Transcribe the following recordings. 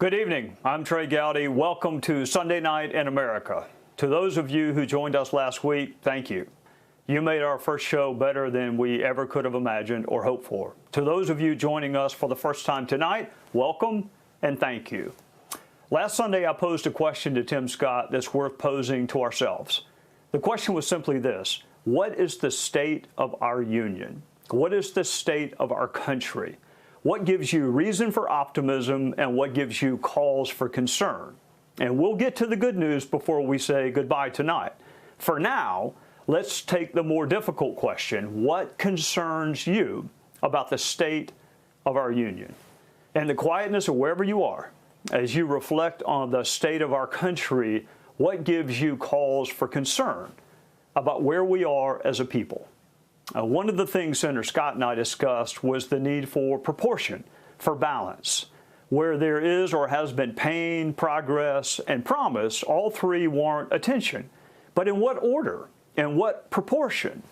Good evening. I'm Trey Gowdy. Welcome to Sunday Night in America. To those of you who joined us last week, thank you. You made our first show better than we ever could have imagined or hoped for. To those of you joining us for the first time tonight, welcome and thank you. Last Sunday, I posed a question to Tim Scott that's worth posing to ourselves. The question was simply this: what is the state of our union? What is the state of our country? What gives you reason for optimism and what gives you cause for concern? And we'll get to the good news before we say goodbye tonight. For now, let's take the more difficult question. What concerns you about the state of our union? In the quietness of wherever you are, as you reflect on the state of our country, what gives you cause for concern about where we are as a people? One of the things Senator Scott and I discussed was the need for proportion, for balance. Where there is or has been pain, progress, and promise, all three warrant attention. But in what order? In what proportion?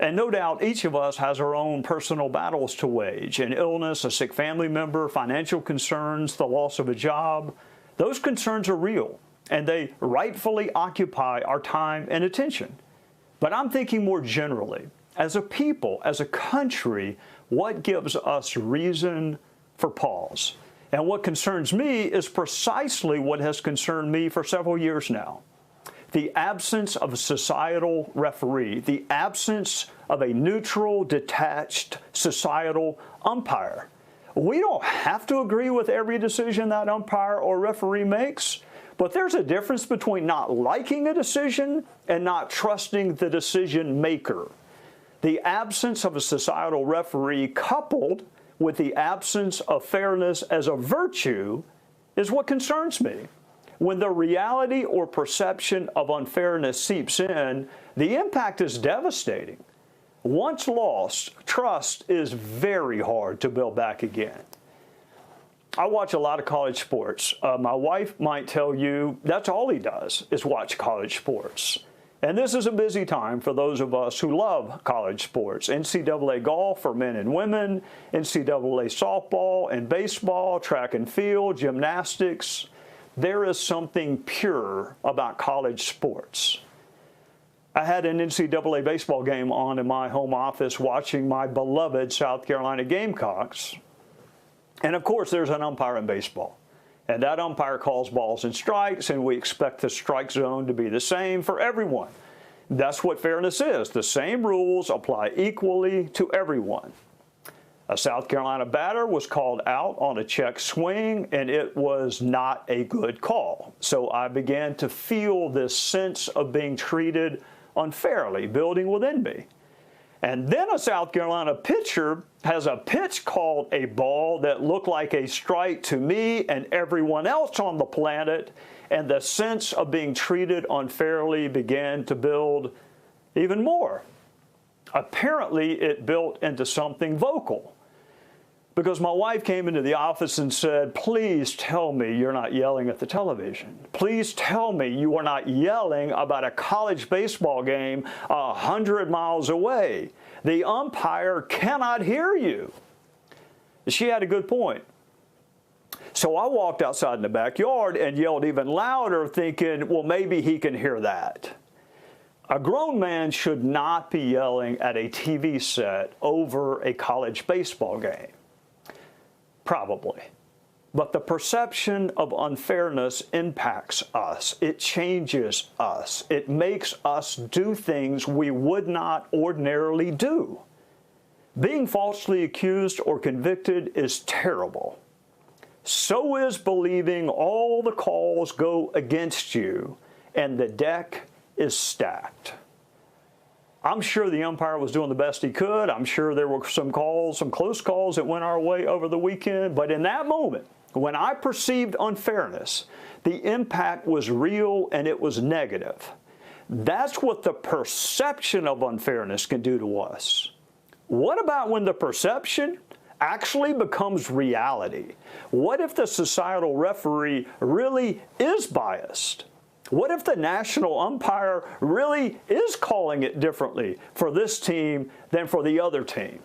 And no doubt each of us has our own personal battles to wage. An illness, a sick family member, financial concerns, the loss of a job. Those concerns are real, and they rightfully occupy our time and attention. But I'm thinking more generally. As a people, as a country, what gives us reason for pause? And what concerns me is precisely what has concerned me for several years now. The absence of a societal referee, the absence of a neutral, detached societal umpire. We don't have to agree with every decision that umpire or referee makes, but there's a difference between not liking a decision and not trusting the decision maker. The absence of a societal referee coupled with the absence of fairness as a virtue is what concerns me. When the reality or perception of unfairness seeps in, the impact is devastating. Once lost, trust is very hard to build back again. I watch a lot of college sports. My wife might tell you that's all he does is watch college sports. And this is a busy time for those of us who love college sports. NCAA golf for men and women, NCAA softball and baseball, track and field, gymnastics. There is something pure about college sports. I had an NCAA baseball game on in my home office watching my beloved South Carolina Gamecocks. And of course, there's an umpire in baseball. And that umpire calls balls and strikes, and we expect the strike zone to be the same for everyone. That's what fairness is. The same rules apply equally to everyone. A South Carolina batter was called out on a check swing, and it was not a good call. So I began to feel this sense of being treated unfairly building within me. And then a South Carolina pitcher has a pitch called a ball that looked like a strike to me and everyone else on the planet, and the sense of being treated unfairly began to build even more. Apparently, it built into something vocal. Because my wife came into the office and said, "Please tell me you're not yelling at the television. Please tell me you are not yelling about a college baseball game 100 miles away. The umpire cannot hear you." She had a good point. So I walked outside in the backyard and yelled even louder, thinking, well, maybe he can hear that. A grown man should not be yelling at a TV set over a college baseball game. Probably. But the perception of unfairness impacts us. It changes us. It makes us do things we would not ordinarily do. Being falsely accused or convicted is terrible. So is believing all the calls go against you and the deck is stacked. I'm sure the umpire was doing the best he could. I'm sure there were some calls, some close calls that went our way over the weekend. But in that moment, when I perceived unfairness, the impact was real and it was negative. That's what the perception of unfairness can do to us. What about when the perception actually becomes reality? What if the societal referee really is biased? What if the national umpire really is calling it differently for this team than for the other team?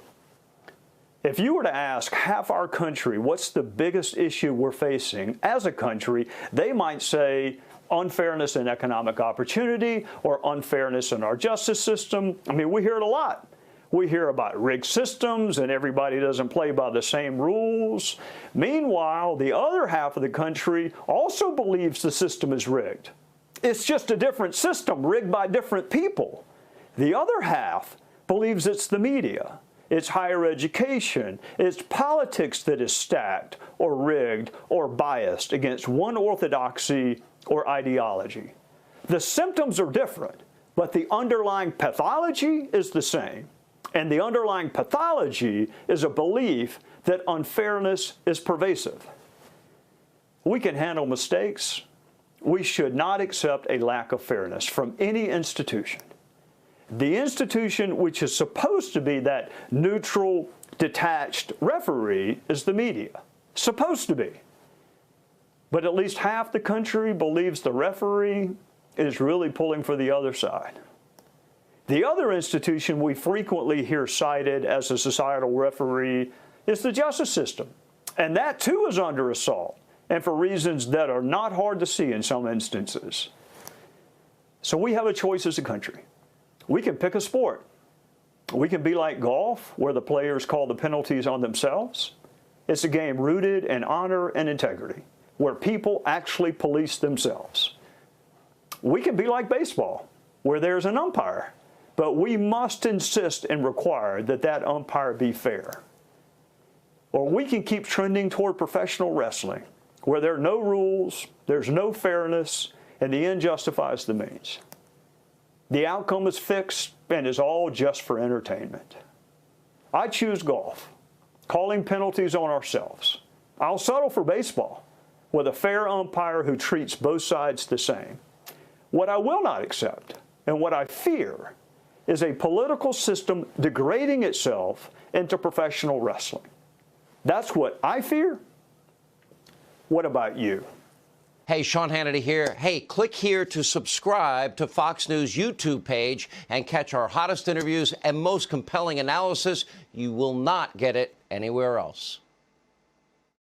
If you were to ask half our country what's the biggest issue we're facing as a country, they might say unfairness in economic opportunity or unfairness in our justice system. I mean, we hear it a lot. We hear about rigged systems and everybody doesn't play by the same rules. Meanwhile, the other half of the country also believes the system is rigged. It's just a different system rigged by different people. The other half believes it's the media, it's higher education, it's politics that is stacked or rigged or biased against one orthodoxy or ideology. The symptoms are different, but the underlying pathology is the same. And the underlying pathology is a belief that unfairness is pervasive. We can handle mistakes. We should not accept a lack of fairness from any institution. The institution which is supposed to be that neutral, detached referee is the media. Supposed to be. But at least half the country believes the referee is really pulling for the other side. The other institution we frequently hear cited as a societal referee is the justice system. And that too is under assault, and for reasons that are not hard to see in some instances. So we have a choice as a country. We can pick a sport. We can be like golf, where the players call the penalties on themselves. It's a game rooted in honor and integrity, where people actually police themselves. We can be like baseball, where there's an umpire, but we must insist and require that that umpire be fair. Or we can keep trending toward professional wrestling, where there are no rules, there's no fairness, and the end justifies the means. The outcome is fixed and is all just for entertainment. I choose golf, calling penalties on ourselves. I'll settle for baseball, with a fair umpire who treats both sides the same. What I will not accept, and what I fear, is a political system degrading itself into professional wrestling. That's what I fear. What about you? Hey, Sean Hannity here. Hey, click here to subscribe to Fox News YouTube page and catch our hottest interviews and most compelling analysis. You will not get it anywhere else.